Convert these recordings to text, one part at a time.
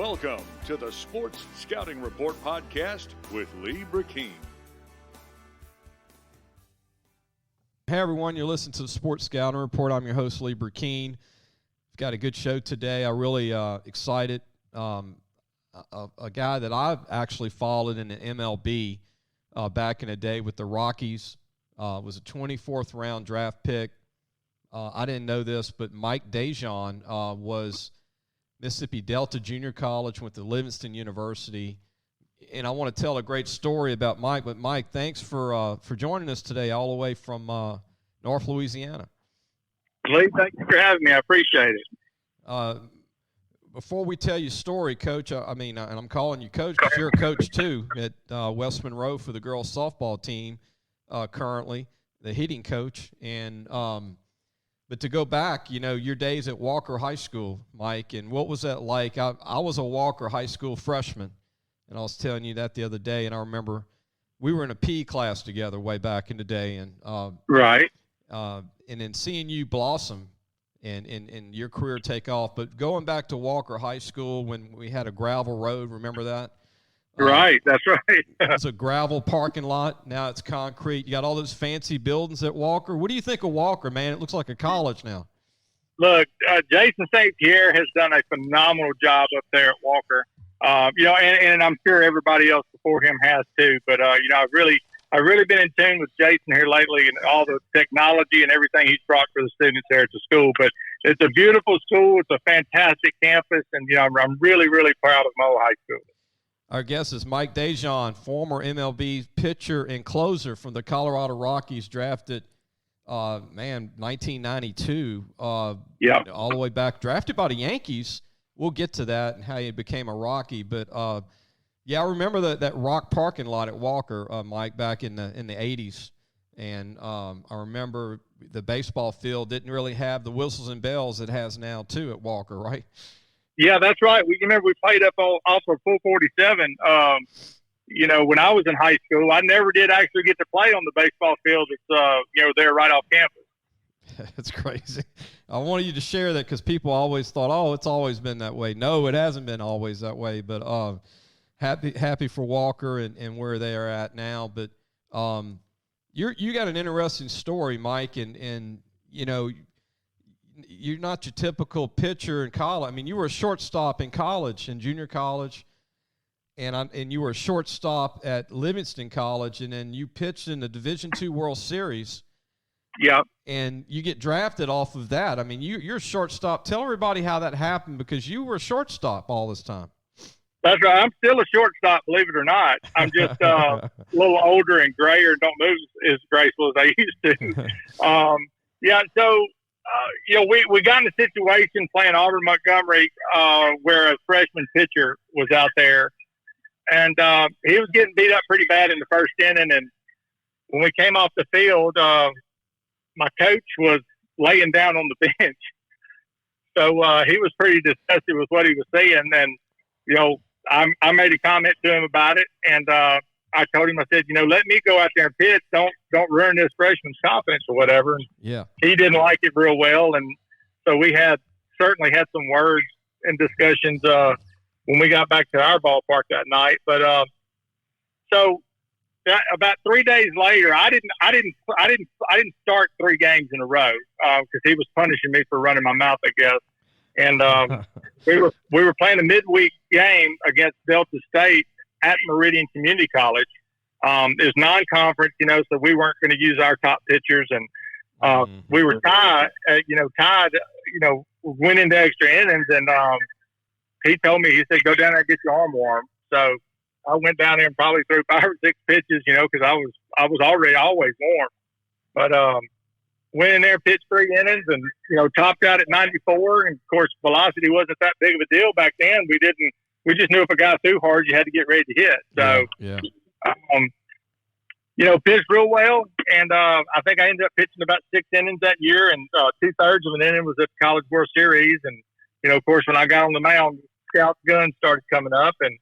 Welcome to the Sports Scouting Report podcast with Lee Brecheen. Hey everyone, you're listening to the Sports Scouting Report. I'm your host, Lee Brecheen. We've got a good show today. I'm really excited. A guy that I've actually followed in the MLB back in the day with the Rockies was a 24th round draft pick. I didn't know this, but Mike DeJean was Mississippi Delta Junior College, went to Livingston University. And I want to tell a great story about Mike. But, Mike, thanks for joining us today all the way from North Louisiana. Lee, thank you for having me. I appreciate it. Before we tell you a story, Coach, and I'm calling you Coach because you're a coach too at West Monroe for the girls softball team currently, the hitting coach. And but to go back, your days at Walker High School, Mike, and what was that like? I was a Walker High School freshman. And I was telling you that the other day, and I remember we were in a PE class together way back in the day, and right. And then seeing you blossom and your career take off. But going back to Walker High School when we had a gravel road, remember that? Right, that's right. It's a gravel parking lot. Now it's concrete. You got all those fancy buildings at Walker. What do you think of Walker, man? It looks like a college now. Look, Jason St. Pierre has done a phenomenal job up there at Walker. And I'm sure everybody else before him has too. But I've really been in tune with Jason here lately, and all the technology and everything he's brought for the students there at the school. But it's a beautiful school. It's a fantastic campus, and I'm really, really proud of Monroe High School. Our guest is Mike DeJean, former MLB pitcher and closer from the Colorado Rockies, drafted 1992. Yeah, all the way back, drafted by the Yankees. We'll get to that and how he became a Rocky, but I remember that rock parking lot at Walker, Mike, back in the 80s, and I remember the baseball field didn't really have the whistles and bells it has now too at Walker, right? Yeah, that's right. We played up off of 447. When I was in high school, I never did actually get to play on the baseball field. It's there right off campus. That's crazy. I wanted you to share that because people always thought, it's always been that way. No, it hasn't been always that way. But happy for Walker and where they are at now. But you got an interesting story, Mike, and you're not your typical pitcher in college. I mean, you were a shortstop in college, in junior college, and you were a shortstop at Livingston College, and then you pitched in the Division II World Series. Yeah. And you get drafted off of that. I mean, you're a shortstop. Tell everybody how that happened because you were a shortstop all this time. That's right. I'm still a shortstop, believe it or not. I'm just a little older and grayer and don't move as graceful as I used to. We got in a situation playing Auburn Montgomery where a freshman pitcher was out there. And he was getting beat up pretty bad in the first inning. And when we came off the field, my coach was laying down on the bench. So he was pretty disgusted with what he was seeing. And, I made a comment to him about it. And I told him, I said, let me go out there and pitch. Don't ruin this freshman's confidence or whatever. And yeah, he didn't like it real well. And so we certainly had some words and discussions when we got back to our ballpark that night. But about 3 days later, I didn't start 3 games in a row because he was punishing me for running my mouth, I guess. And we were playing a midweek game against Delta State at Meridian Community College. It was non-conference, so we weren't going to use our top pitchers, and we were tied. Went into extra innings, and he told me, he said, "Go down there and get your arm warm." So I went down there and probably threw 5 or 6 pitches, because I was already always warm. But went in there, pitched 3 innings, and topped out at 94. And of course, velocity wasn't that big of a deal back then. We just knew if a guy threw hard, you had to get ready to hit. So, pitched real well, and I think I ended up pitching about 6 innings that year, and 2/3 of an inning was at the College World Series. And of course, when I got on the mound, scout guns started coming up, and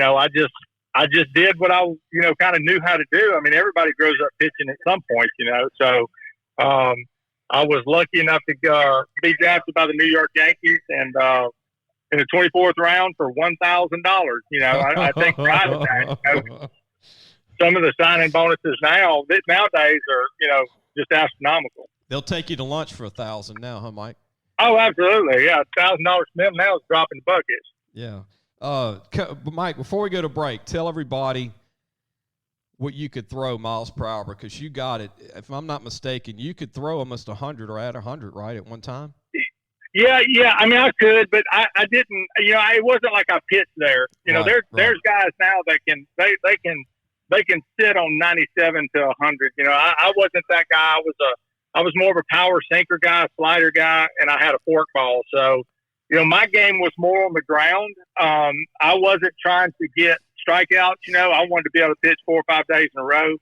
I just did what I kind of knew how to do. I mean, everybody grows up pitching at some point, So I was lucky enough to be drafted by the New York Yankees, and in the 24th round for $1,000. You know, I think pride in that. You know, some of the signing bonuses nowadays are, you know, just astronomical. They'll take you to lunch for $1,000 now, huh, Mike? Oh, absolutely. Yeah, $1,000 to them now is dropping the buckets. Yeah. Mike, before we go to break, tell everybody what you could throw miles per hour, because you got it. If I'm not mistaken, you could throw almost 100 or at 100, right, at one time? Yeah. I mean, I could, but I didn't. You know, it wasn't like I pitched there. You know, there's guys now that they can sit on 97 to 100. You know, I wasn't that guy. I was more of a power sinker guy, slider guy, and I had a fork ball. So, you know, my game was more on the ground. I wasn't trying to get strikeouts. You know, I wanted to be able to pitch 4 or 5 days in a row.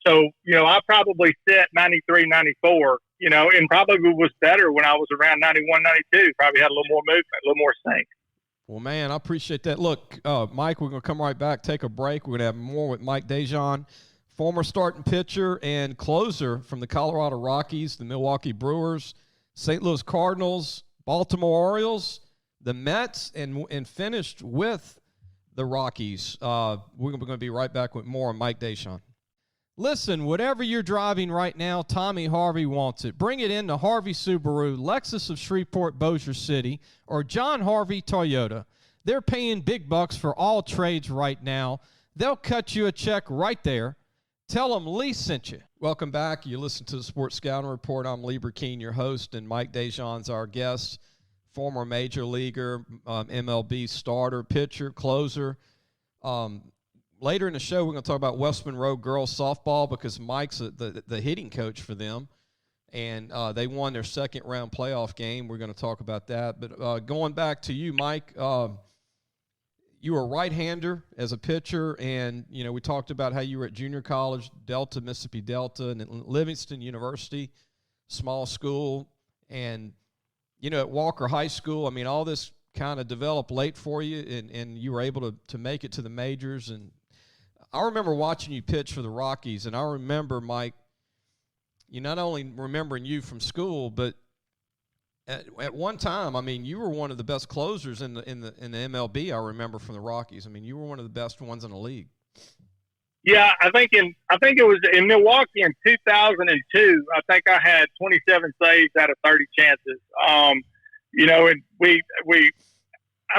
So, you know, I probably set 93, 94, you know, and probably was better when I was around 91, 92. Probably had a little more movement, a little more sink. Well, man, I appreciate that. Look, Mike, we're going to come right back, take a break. We're going to have more with Mike DeJean, former starting pitcher and closer from the Colorado Rockies, the Milwaukee Brewers, St. Louis Cardinals, Baltimore Orioles, the Mets, and finished with the Rockies. We're going to be right back with more on Mike DeJean. Listen, whatever you're driving right now, Tommy Harvey wants it. Bring it in to Harvey Subaru, Lexus of Shreveport, Bossier City, or John Harvey Toyota. They're paying big bucks for all trades right now. They'll cut you a check right there. Tell them Lee sent you. Welcome back. You listen to the Sports Scouting Report. I'm Lee Brecheen, your host, and Mike DeJean's our guest, former major leaguer, MLB starter, pitcher, closer. Later in the show, we're going to talk about West Monroe girls softball because Mike's the hitting coach for them, and they won their second-round playoff game. We're going to talk about that. But going back to you, Mike, you were a right-hander as a pitcher, and, you know, we talked about how you were at junior college, Delta, Mississippi Delta, and at Livingston University, small school, and, you know, at Walker High School. I mean, all this kind of developed late for you, and you were able to make it to the majors. And I remember watching you pitch for the Rockies, and I remember, Mike, you not only remembering you from school, but at one time, I mean, you were one of the best closers in the MLB. I remember from the Rockies. I mean, you were one of the best ones in the league. Yeah, I think it was in Milwaukee in 2002. I think I had 27 saves out of 30 chances. You know, and we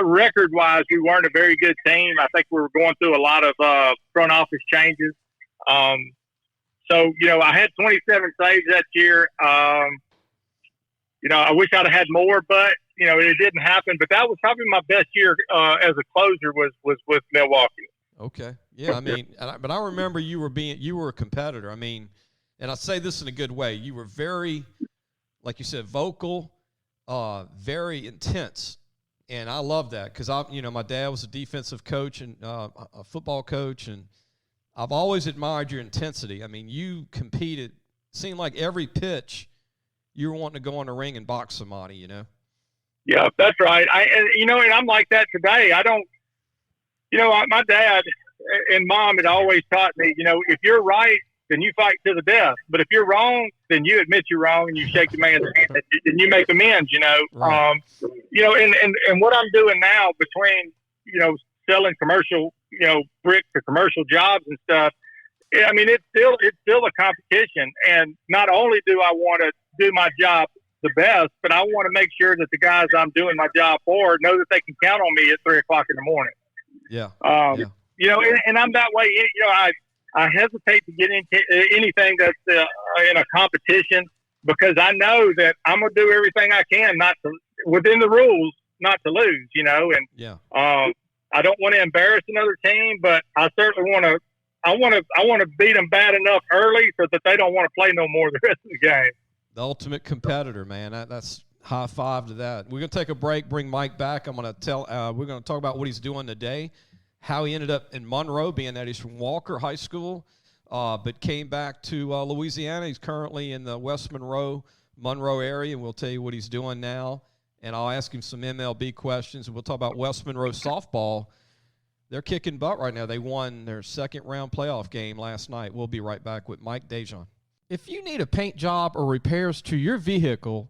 record-wise, we weren't a very good team. I think we were going through a lot of front office changes. So, you know, I had 27 saves that year. You know, I wish I'd have had more, but, you know, it didn't happen. But that was probably my best year as a closer was with Milwaukee. Okay. Yeah, I mean, but I remember you were a competitor. I mean, and I say this in a good way. You were very, like you said, vocal, very intense. And I love that because my dad was a defensive coach and a football coach, and I've always admired your intensity. I mean, you competed. Seemed like every pitch you were wanting to go in the ring and box somebody. You know. Yeah, that's right. And I'm like that today. I don't. You know, my dad and mom had always taught me. You know, if you're right, then you fight to the death. But if you're wrong, then you admit you're wrong and you shake the man's hand and you make amends, you know. Right. You know, and what I'm doing now between, you know, selling commercial, you know, brick to commercial jobs and stuff, I mean, it's still a competition. And not only do I want to do my job the best, but I want to make sure that the guys I'm doing my job for know that they can count on me at 3 o'clock in the morning. Yeah. You know, and I'm that way. You know, I hesitate to get into anything that's in a competition because I know that I'm going to do everything I can within the rules not to lose, you know, and I don't want to embarrass another team, but I certainly want to beat them bad enough early so that they don't want to play no more the rest of the game. The ultimate competitor, man. That's high five to that. We're going to take a break, bring Mike back. I'm going to we're going to talk about what he's doing today, how he ended up in Monroe, being that he's from Walker High School, but came back to Louisiana. He's currently in the West Monroe area, and we'll tell you what he's doing now. And I'll ask him some MLB questions, and we'll talk about West Monroe softball. They're kicking butt right now. They won their second-round playoff game last night. We'll be right back with Mike DeJean. If you need a paint job or repairs to your vehicle,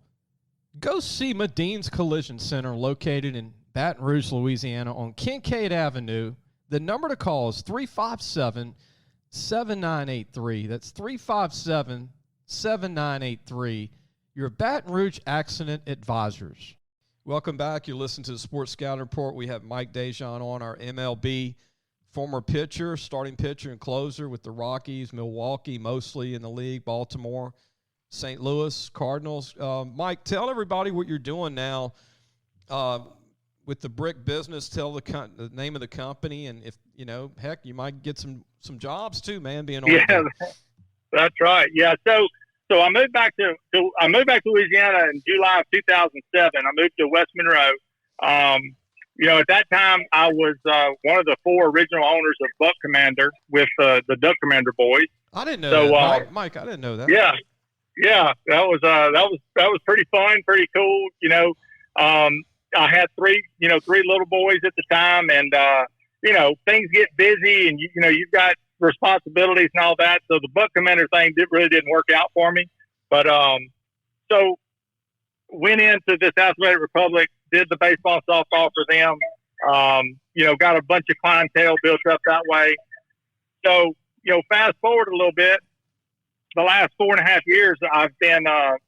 go see Madine's Collision Center located in Baton Rouge, Louisiana, on Kincaid Avenue. The number to call is 357-7983. That's 357-7983. Your Baton Rouge Accident Advisors. Welcome back. You're listening to the Sports Scouting Report. We have Mike DeJean on, our MLB former pitcher, starting pitcher and closer with the Rockies, Milwaukee, mostly in the league, Baltimore, St. Louis, Cardinals. Mike, tell everybody what you're doing now with the brick business. Tell the name of the company, and if heck, you might get some jobs too, man. Being on. Yeah, that's right. Yeah, so I moved back to Louisiana in July of 2007. I moved to West Monroe. At that time, I was one of the 4 original owners of Buck Commander with the Duck Commander boys. I didn't know that, Mike. I didn't know that. Yeah, that was pretty fun, pretty cool. I had 3 little boys at the time, and things get busy, and you've got responsibilities and all that. So the Buck Commander thing really didn't work out for me. But so went into this Athletic Republic, did the baseball and softball for them. Got a bunch of clientele built up that way. So fast forward a little bit. The last 4.5 years, I've been at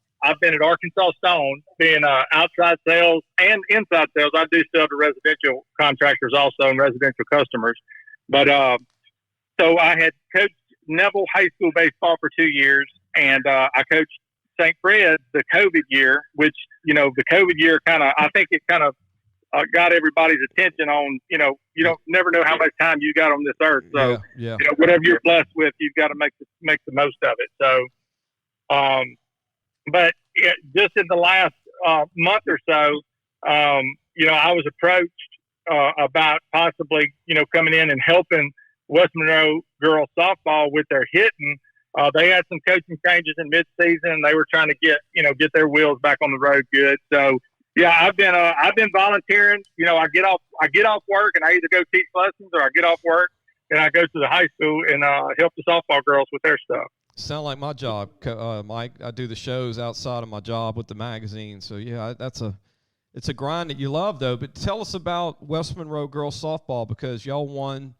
Arkansas Stone, being outside sales and inside sales. I do sell to residential contractors also and residential customers. But so I had coached Neville High School baseball for 2 years, and I coached St. Fred the COVID year, which, the COVID year I think it got everybody's attention on, you don't never know how much time you got on this earth. So, whatever you're blessed with, you've got to make the most of it. So, but just in the last month or so, I was approached about possibly, coming in and helping West Monroe girls softball with their hitting. They had some coaching changes in mid-season. They were trying to get their wheels back on the road good. So, yeah, I've been volunteering. I get off work and I either go teach lessons, or I get off work and I go to the high school and help the softball girls with their stuff. Sound like my job, Mike. I do the shows outside of my job with the magazine. So yeah, it's a grind that you love, though. But tell us about West Monroe girls softball, because y'all won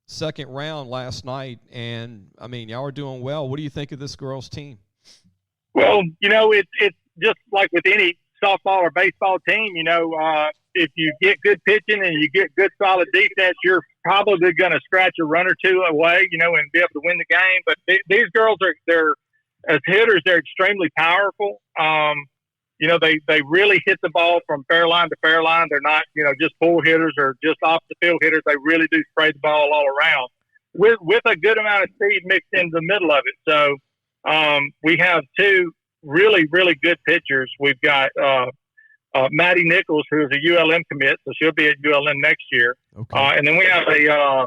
second round last night, and I mean, y'all are doing well. What do you think of this girls team? Well, it's just like with any softball or baseball team. If you get good pitching and you get good solid defense, you're probably going to scratch a run or two away, and be able to win the game. But these girls they're as hitters, they're extremely powerful. They really hit the ball from fair line to fair line. They're not, just pull hitters or just off the field hitters. They really do spray the ball all around with a good amount of speed mixed in the middle of it. So we have 2 really, really good pitchers. We've got Maddie Nichols, who is a ULM commit, so she'll be at ULM next year. Okay. And then we have a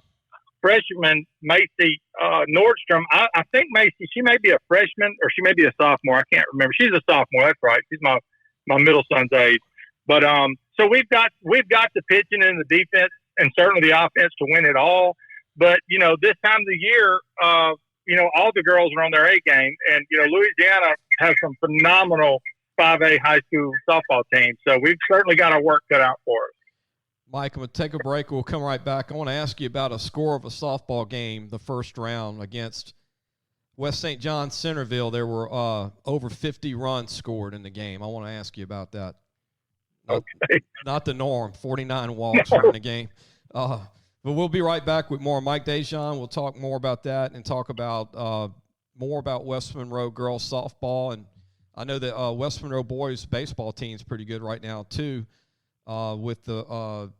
freshman, Macy Nordstrom. I think Macy, she may be a freshman or she may be a sophomore. I can't remember. She's a sophomore. That's right. She's my middle son's age. But so we've got the pitching and the defense and certainly the offense to win it all. But this time of the year, all the girls are on their A game, and Louisiana has some phenomenal 5A high school softball teams. So we've certainly got our work cut out for us. Mike, I'm going to take a break. We'll come right back. I want to ask you about a score of a softball game, the first round against West St. John Centerville. There were over 50 runs scored in the game. I want to ask you about that. Not the norm, 49 walks in the game. But we'll be right back with more Mike DeJean. We'll talk more about that and talk about more about West Monroe girls softball. And I know that West Monroe boys baseball team is pretty good right now too. With the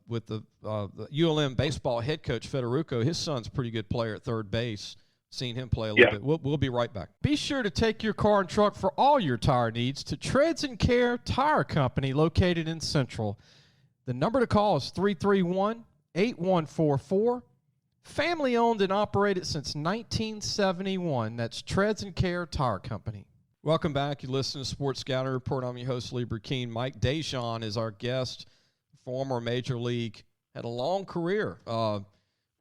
ULM baseball head coach Federico, his son's a pretty good player at third base. Seen him play a little bit. We'll be right back. Be sure to take your car and truck for all your tire needs to Treads and Care Tire Company, located in Central. The number to call is 331-8144. Family owned and operated since 1971. That's Treads and Care Tire Company. Welcome back. You listen to Sports Scouting Report. I'm your host, Lee Brecheen. Mike DeJean is our guest, former Major League, had a long career,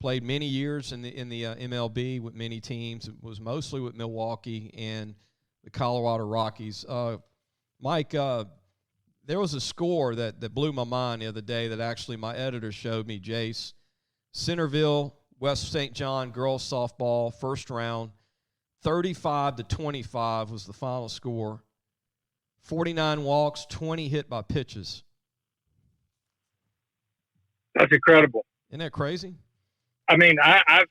played many years in the MLB with many teams. It was mostly with Milwaukee and the Colorado Rockies. Mike, there was a score that blew my mind the other day that actually my editor showed me, Jace. Centerville, West St. John girls softball, first round, 35-25 was the final score. 49 walks, 20 hit by pitches. That's incredible. Isn't that crazy? I mean, I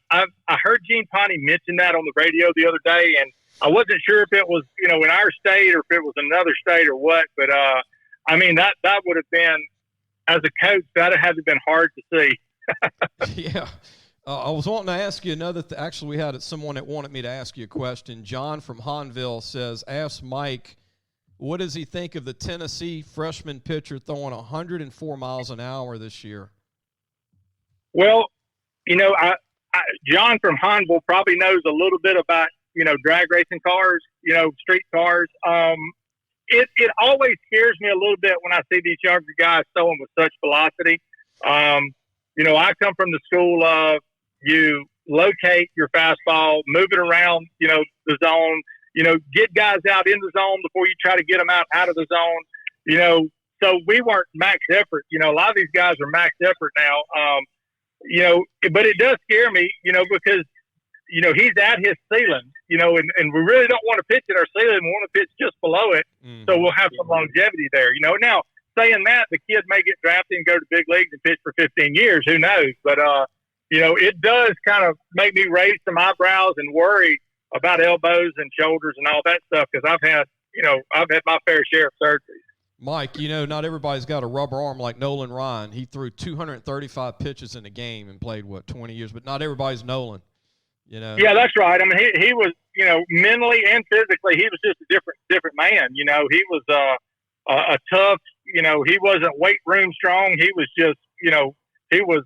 heard Gene Ponte mention that on the radio the other day, and I wasn't sure if it was, in our state or if it was another state or what. But I mean, that would have been, as a coach, that had been hard to see. Yeah. I was wanting to ask you another actually, we had someone that wanted me to ask you a question. John from Hahnville says, ask Mike, what does he think of the Tennessee freshman pitcher throwing 104 miles an hour this year? Well, John from Hahnville probably knows a little bit about, drag racing cars, street cars. It always scares me a little bit when I see these younger guys throwing with such velocity. I come from the school of you locate your fastball, move it around, the zone, get guys out in the zone before you try to get them out of the zone, so we weren't max effort. A lot of these guys are max effort now. But it does scare me, because, he's at his ceiling, and we really don't want to pitch at our ceiling. We want to pitch just below it. Mm-hmm. So we'll have some longevity there, Now, saying that, the kid may get drafted and go to big leagues and pitch for 15 years. Who knows? But, it does kind of make me raise some eyebrows and worry about elbows and shoulders and all that stuff, because I've had my fair share of surgeries. Mike, not everybody's got a rubber arm like Nolan Ryan. He threw 235 pitches in a game and played, 20 years? But not everybody's Nolan, Yeah, that's right. I mean, he was, mentally and physically, he was just a different man. He was a tough, he wasn't weight room strong. He was just, he was,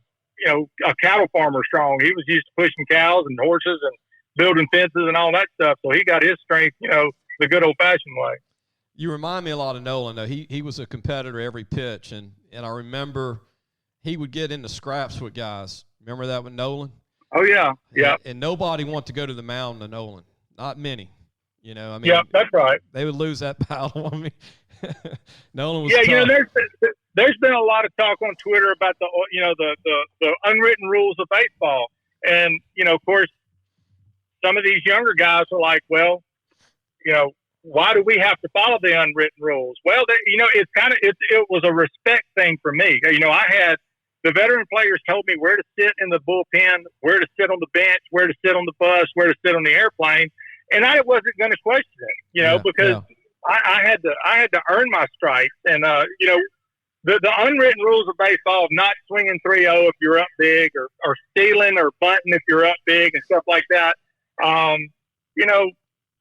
a cattle farmer strong. He was used to pushing cows and horses and building fences and all that stuff. So he got his strength, the good old-fashioned way. You remind me a lot of Nolan, though. He was a competitor every pitch, and I remember he would get into scraps with guys. Remember that with Nolan? Oh, yeah, yeah. And nobody wanted to go to the mound to Nolan. Not many, I mean. Yeah, that's right. They would lose that battle. I mean, Nolan was tough. There's been a lot of talk on Twitter about the unwritten rules of baseball. And, of course, some of these younger guys are like, well, why do we have to follow the unwritten rules? Well, it was a respect thing for me. I had the veteran players told me where to sit in the bullpen, where to sit on the bench, where to sit on the bus, where to sit on the airplane. And I wasn't going to question it, because I had to earn my stripes. And, the unwritten rules of baseball of not swinging 3-0 if you're up big, or stealing or bunting if you're up big and stuff like that.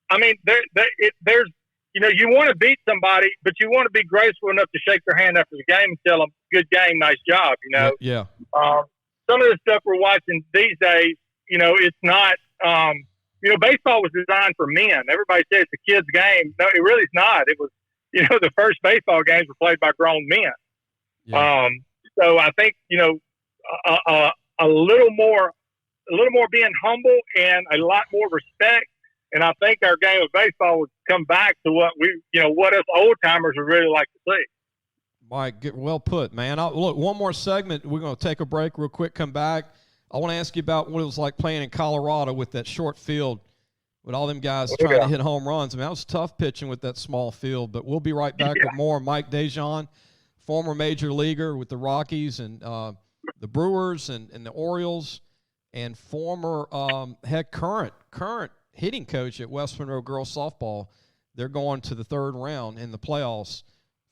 I mean, there's, you want to beat somebody, but you want to be graceful enough to shake their hand after the game and tell them, good game, nice job, Yeah. Some of the stuff we're watching these days, it's not, baseball was designed for men. Everybody says it's a kid's game. No, it really is not. It was, the first baseball games were played by grown men. Yeah. So I think, a little more being humble and a lot more respect. And I think our game of baseball would come back to what us old timers would really like to see. Mike, well put, man. Look, one more segment. We're going to take a break real quick, come back. I want to ask you about what it was like playing in Colorado with that short field, with all them guys trying to hit home runs. I mean, that was tough pitching with that small field. But we'll be right back with more. Mike DeJean, former major leaguer with the Rockies and the Brewers and the Orioles, and former current hitting coach at West Monroe girls softball. They're going to the third round in the playoffs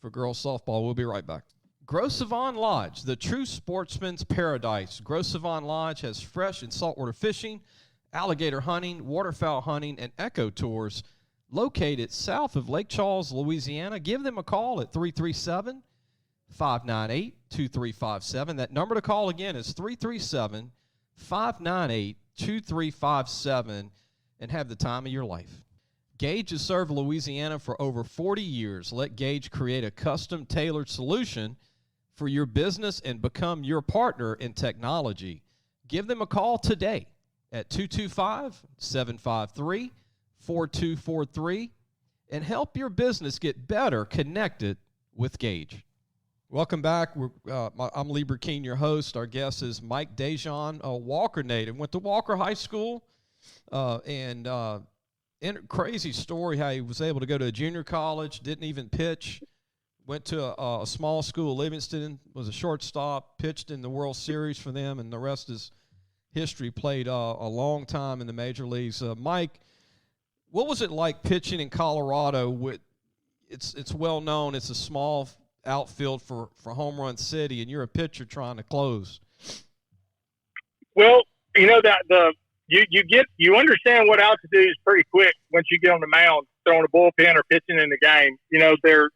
for girls softball. We'll be right back. Gros Savon Lodge, the true sportsman's paradise. Gros Savon Lodge has fresh and saltwater fishing, alligator hunting, waterfowl hunting, and eco tours located south of Lake Charles, Louisiana. Give them a call at 337-598-2357. That number to call again is 337-598-2357. And have the time of your life. Gage has served Louisiana for over 40 years. Let Gage create a custom-tailored solution for your business and become your partner in technology. Give them a call today at 225-753-4243 and help your business get better connected with Gage. Welcome back. I'm Lee Brecheen, your host. Our guest is Mike DeJean, a Walker native. Went to Walker High School, and crazy story how he was able to go to a junior college, didn't even pitch, went to a small school, Livingston, was a shortstop, pitched in the World Series for them, and the rest is history. Played a long time in the major leagues. Mike, what was it like pitching in Colorado? It's well known. It's a small outfield for home run city, and you're a pitcher trying to close. Well, you know that you understand what altitude is pretty quick once you get on the mound, throwing a bullpen or pitching in the game. There's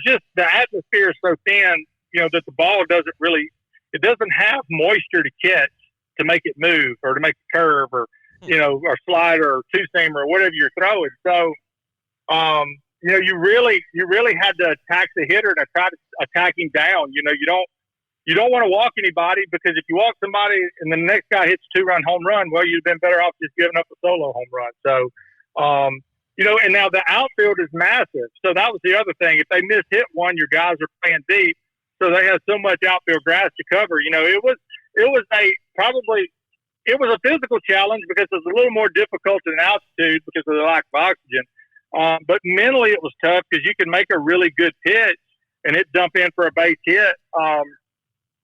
just the atmosphere is so thin, that the ball doesn't have moisture to catch to make it move or to make a curve or or slider or two-seamer or whatever you're throwing. So, you really had to attack the hitter and try to attack him down. You don't want to walk anybody, because if you walk somebody and the next guy hits a 2-run home run, well, you'd have been better off just giving up a solo home run. So, and now the outfield is massive. So that was the other thing. If they hit one, your guys are playing deep. So they had so much outfield grass to cover. It was a physical challenge because it was a little more difficult than altitude because of the lack of oxygen. But mentally it was tough because you could make a really good pitch and it dump in for a base hit.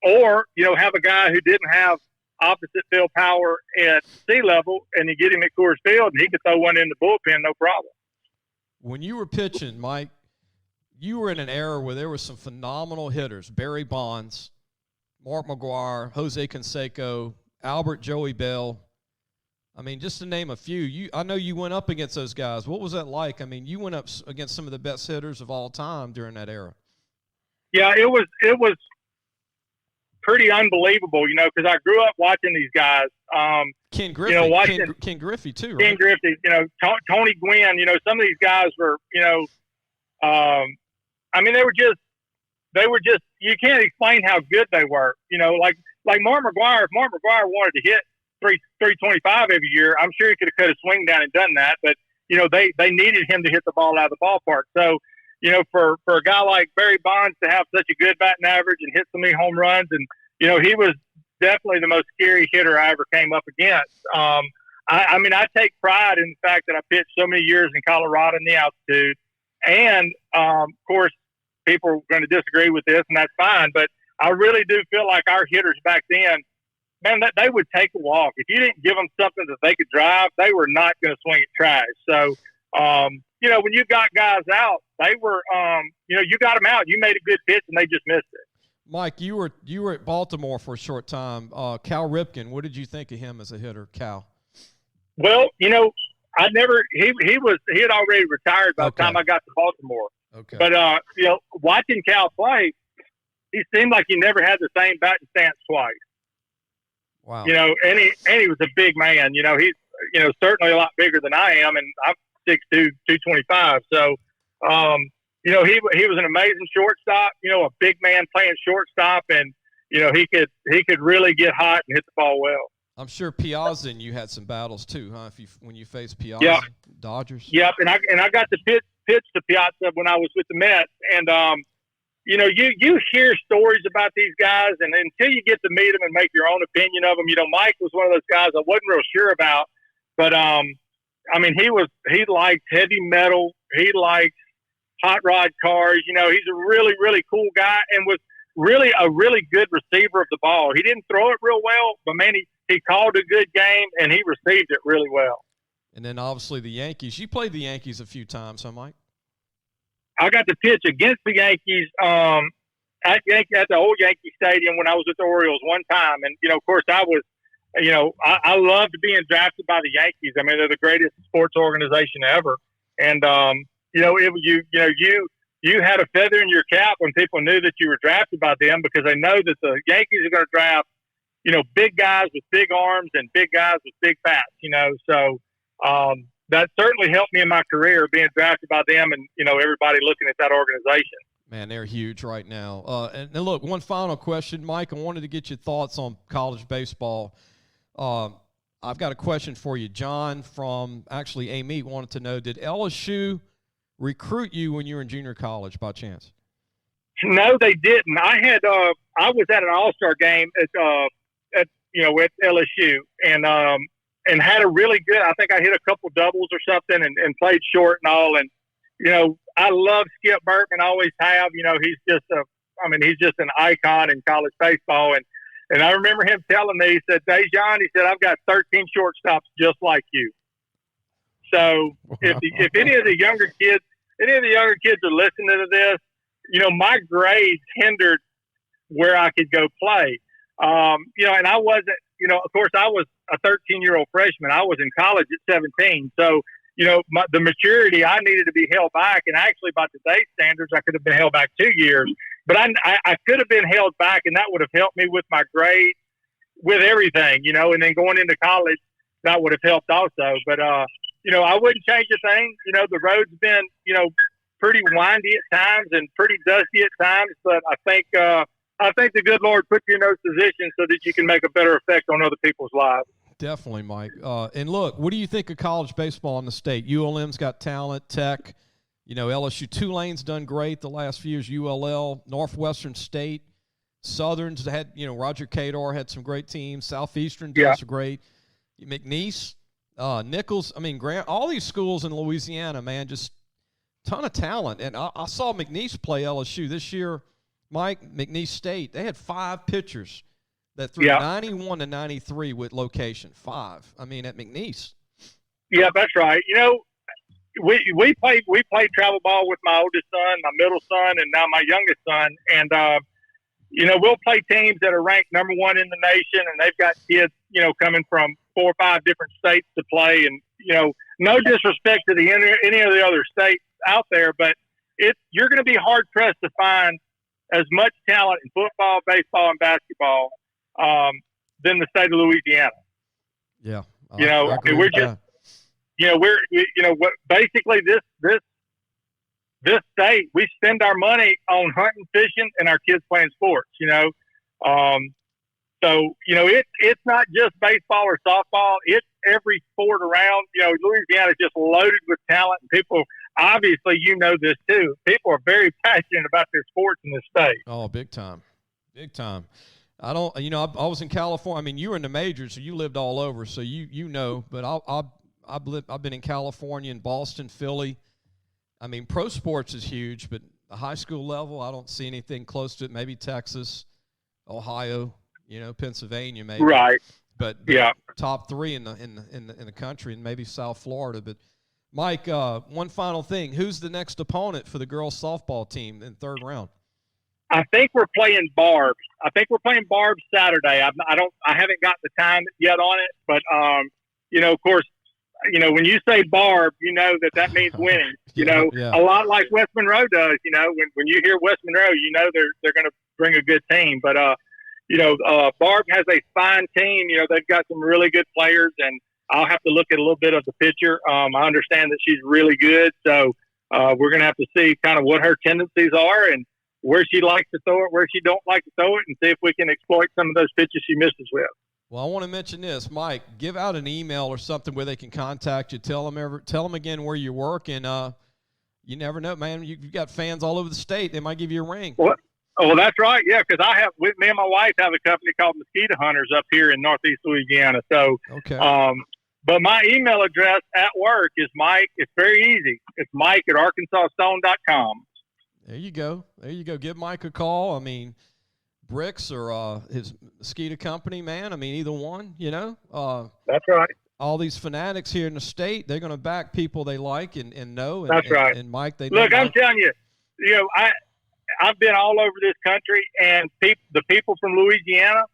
Or have a guy who didn't have opposite field power at sea level, and you get him at Coors Field and he could throw one in the bullpen, no problem. When you were pitching, Mike, you were in an era where there were some phenomenal hitters: Barry Bonds, Mark McGwire, Jose Canseco, Albert Joey Bell. I mean, just to name a few. I know you went up against those guys. What was that like? I mean, you went up against some of the best hitters of all time during that era. Yeah, it was pretty unbelievable, because I grew up watching these guys. Ken Griffey, Ken Griffey too, right? Ken Griffey, Tony Gwynn, some of these guys were, they were just, you can't explain how good they were. Like Mark McGwire, if Mark McGwire wanted to hit 325 every year, I'm sure he could have cut a swing down and done that. But, they needed him to hit the ball out of the ballpark. So, for a guy like Barry Bonds to have such a good batting average and hit so many home runs, and, he was definitely the most scary hitter I ever came up against. I take pride in the fact that I pitched so many years in Colorado in the altitude. And, of course, people are going to disagree with this, and that's fine. But I really do feel like our hitters back then, man, that they would take a walk. If you didn't give them something that they could drive, they were not going to swing at trash. So, when you got guys out, they were, you got them out. You made a good pitch, and they just missed it. Mike, you were at Baltimore for a short time. Cal Ripken, what did you think of him as a hitter, Cal? Well, he had already retired by the time I got to Baltimore. Okay. But, watching Cal play, he seemed like he never had the same batting stance twice. Wow. And he was a big man. He's, certainly a lot bigger than I am, and I'm 6'2", 225. So, he was an amazing shortstop, a big man playing shortstop, and, he could really get hot and hit the ball well. I'm sure Piazza and you had some battles too, huh? When you faced Piazza, yeah. Dodgers. Yep, and I got to pitch to Piazza when I was with the Mets, and you hear stories about these guys, and until you get to meet them and make your own opinion of them, Mike was one of those guys I wasn't real sure about, but he liked heavy metal, he liked hot rod cars. He's a really, really cool guy, and was really a really good receiver of the ball. He didn't throw it real well, but man, he called a good game, and he received it really well. And then obviously the Yankees. You played the Yankees a few times, huh, Mike? I got to pitch against the Yankees at the old Yankee Stadium when I was with the Orioles one time. And, of course, I was, I loved being drafted by the Yankees. I mean, they're the greatest sports organization ever. And, you had a feather in your cap when people knew that you were drafted by them, because they know that the Yankees are going to draft, big guys with big arms and big guys with big bats, So that certainly helped me in my career, being drafted by them and, everybody looking at that organization. Man, they're huge right now. And look, one final question, Mike. I wanted to get your thoughts on college baseball. I've got a question for you. John from actually Amite wanted to know, did LSU recruit you when you were in junior college by chance? No, they didn't. I was at an All-Star game at LSU, and had a really good. I think I hit a couple doubles or something, and played short and all. And I love Skip Bertman, always have. He's just an icon in college baseball. And I remember him telling me, he said, DeJean, he said, I've got 13 shortstops just like you. So if any of the younger kids are listening to this, my grades hindered where I could go play. And I wasn't, of course I was a 13-year-old freshman. I was in college at 17. So, the maturity, I needed to be held back. And actually by today's standards, I could have been held back 2 years, but I could have been held back, and that would have helped me with my grades, with everything, and then going into college, that would have helped also. But, I wouldn't change a thing. The road's been, pretty windy at times and pretty dusty at times, but I think the good Lord put you in those positions so that you can make a better effect on other people's lives. Definitely, Mike. And look, what do you think of college baseball in the state? ULM's got talent, Tech, LSU. Tulane's done great the last few years. ULL, Northwestern State, Southern's had, Roger Cador had some great teams. Southeastern does great. McNeese, Nichols. Grant. All these schools in Louisiana, man, just ton of talent. And I saw McNeese play LSU this year. Mike, McNeese State, they had 5 pitchers that threw 91 to 93 with location. 5. At McNeese. Yeah, that's right. We played travel ball with my oldest son, my middle son, and now my youngest son. And we'll play teams that are ranked number 1 in the nation, and they've got kids, coming from 4 or 5 different states to play. And no disrespect to any of the other states out there, but you're going to be hard pressed to find as much talent in football, baseball, and basketball than the state of Louisiana. Yeah, we're just, basically this state, we spend our money on hunting, fishing, and our kids playing sports. So it's not just baseball or softball; it's every sport around. Louisiana is just loaded with talent, and people. Obviously, this too. People are very passionate about their sports in this state. Oh, big time. Big time. I don't, I was in California. You were in the majors, so you lived all over, so but I've been in California, in Boston, Philly. Pro sports is huge, but the high school level, I don't see anything close to it. Maybe Texas, Ohio, Pennsylvania, maybe. Right. But top 3 in the country, and maybe South Florida, but. Mike, one final thing. Who's the next opponent for the girls softball team in 3rd round? I think we're playing Barb. Saturday. I haven't got the time yet on it, but of course, when you say Barb, that means winning. A lot like West Monroe does. When you hear West Monroe, they're going to bring a good team. But Barb has a fine team. They've got some really good players, and I'll have to look at a little bit of the picture. I understand that she's really good, so we're going to have to see kind of what her tendencies are and where she likes to throw it, where she don't like to throw it, and see if we can exploit some of those pitches she misses with. Well, I want to mention this, Mike. Give out an email or something where they can contact you. Tell them again where you work, and you never know, man. You've got fans all over the state. They might give you a ring. Well, that's right. Yeah, because me and my wife have a company called Mosquito Hunters up here in Northeast Louisiana. So, okay. But my email address at work is Mike. It's very easy. It's Mike@ArkansasStone.com. There you go. Give Mike a call. Bricks or his mosquito company, man. Either one, That's right. All these fanatics here in the state, they're going to back people they like and know. That's right. And Mike, look. I'm telling you, I've been all over this country, and the people from Louisiana,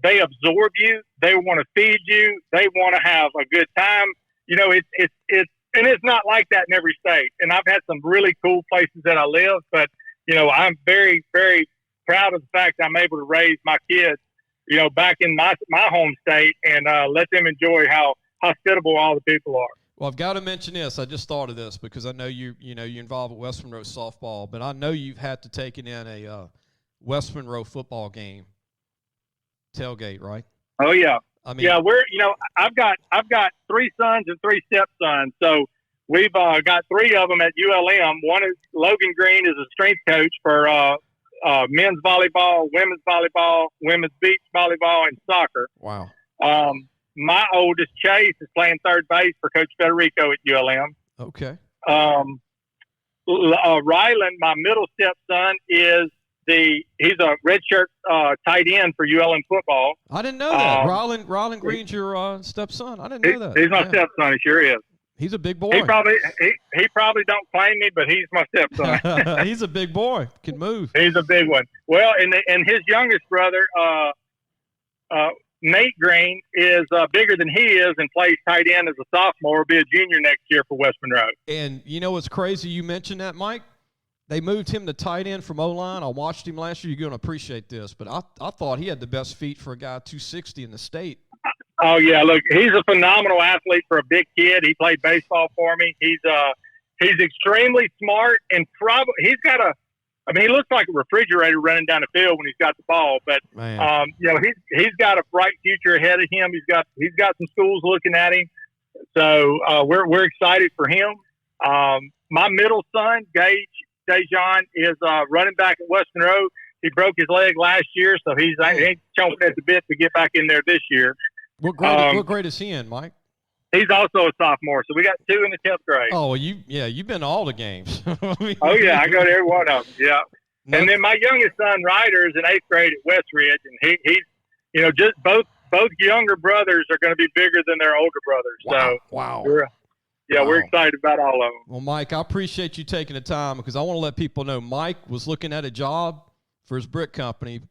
they absorb you. They want to feed you. They want to have a good time. It's not like that in every state. And I've had some really cool places that I live, but I'm very, very proud of the fact I'm able to raise my kids, back in my home state and let them enjoy how hospitable all the people are. Well, I've got to mention this. I just thought of this because I know you're involved with West Monroe softball, but I know you've had to take in a West Monroe football game tailgate, right? Oh yeah. I've got 3 sons and 3 stepsons, so we've got 3 of them at ULM. One is Logan Green is a strength coach for men's volleyball, women's beach volleyball, and soccer. Wow. My oldest, Chase, is playing third base for Coach Federico at ULM. Okay. Ryland, my middle stepson, he's a redshirt tight end for ULM football. I didn't know that. Ryland Green's your stepson. I didn't know that. He's my stepson. He sure is. He's a big boy. He probably don't claim me, but he's my stepson. He's a big boy. Can move. He's a big one. Well, and his youngest brother, Nate Green, is bigger than he is and plays tight end as a sophomore. Will be a junior next year for West Monroe. And you know what's crazy? You mentioned that, Mike. They moved him to tight end from O-line. I watched him last year. You're going to appreciate this, but I thought he had the best feet for a guy 260 in the state. Oh yeah, look, he's a phenomenal athlete for a big kid. He played baseball for me. He's extremely smart and he looks like a refrigerator running down the field when he's got the ball. But he's got a bright future ahead of him. He's got some schools looking at him. So we're excited for him. My middle son, Gage DeJean, is running back at West Monroe. He broke his leg last year, so he's chomping at the bit to get back in there this year. What grade is he in, Mike? He's also a sophomore, so we got 2 in the 10th grade. Oh, you've been to all the games. Oh yeah, I go to every one of them. Yeah, and then my youngest son Ryder is in 8th grade at Westridge, and he's just both younger brothers are going to be bigger than their older brothers. So wow. We're excited about all of them. Well, Mike, I appreciate you taking the time because I want to let people know Mike was looking at a job for his brick company.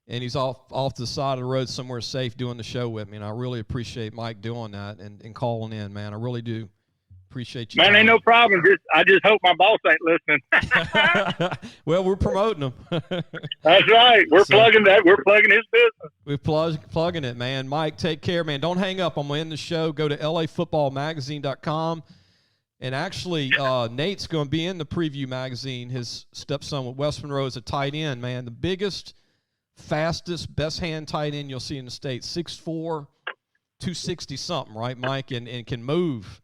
And he's off the side of the road somewhere safe doing the show with me. And I really appreciate Mike doing that and calling in, man. I really do appreciate you. Man, ain't no problem. I just hope my boss ain't listening. Well, we're promoting him. That's right. We're plugging that. We're plugging his business. We're plugging it, man. Mike, take care, man. Don't hang up. I'm going to end the show. Go to lafootballmagazine.com. And actually, Nate's going to be in the preview magazine. His stepson with West Monroe is a tight end, man. The biggest, fastest, best hand tight end you'll see in the state. 6'4", 260-something, right, Mike? And can move.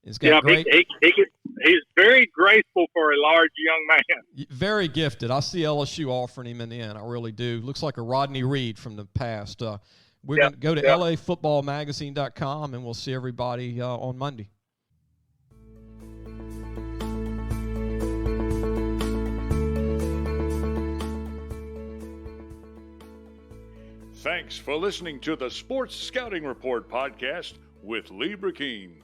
He's got great. He's very graceful for a large young man. Very gifted. I see LSU offering him in the end. I really do. Looks like a Rodney Reed from the past. We're going to go to lafootballmagazine.com, and we'll see everybody on Monday. Thanks for listening to the Sports Scouting Report podcast with Lee Brecheen.